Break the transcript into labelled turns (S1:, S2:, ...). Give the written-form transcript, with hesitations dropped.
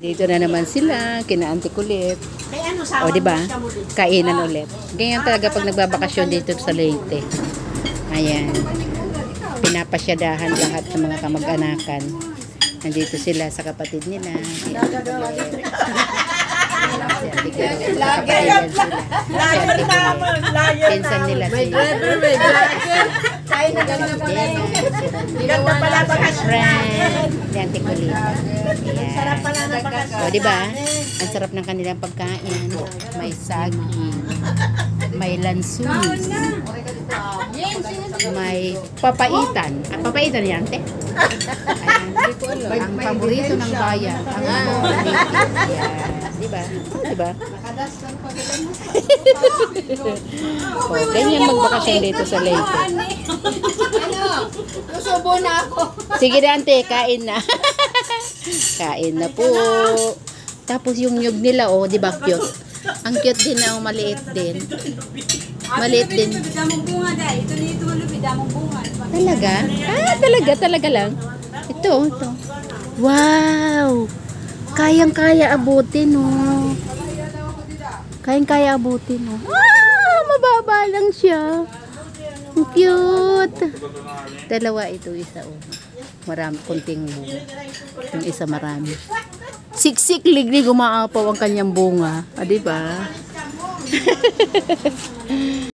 S1: Dito na naman sila, kina Auntie Kulit. O, di ba? Kainan ulit. Ganyan talaga pag nagbabakasyon dito sa Leyte. Ayan. Pinapasyadahan lahat ng mga kamag-anakan. Nandito sila sa kapatid nila. Pinsan nila si
S2: Ganda pala
S1: friend ni Auntie Kulit. O, diba? Ang sarap ng kanilang pagkain. May saging, may lansunis, may papaitan. Papaitan yan, te? Ang paborito ng bayan. Ang diba? Diba? O, ganyan magbakasyon dito sa Leyte.
S2: Susubo na ako.
S1: Sige na, ante, kain na. Kain na po. Tapos yung nyug nila, oh, di ba cute? Ang cute din na, oh, maliit din. Maliit din. Talaga? Ah, talaga lang. Ito. Wow! Kayang-kaya abutin, oh. Kayang-kaya abutin, oh. Ah, mababa lang siya. Ang cute. Dalawa ito, isa, oh. Marami, kunting bunga. Yung isa marami. Siksik liglig umaapaw ang kanyang bunga. Ah, diba?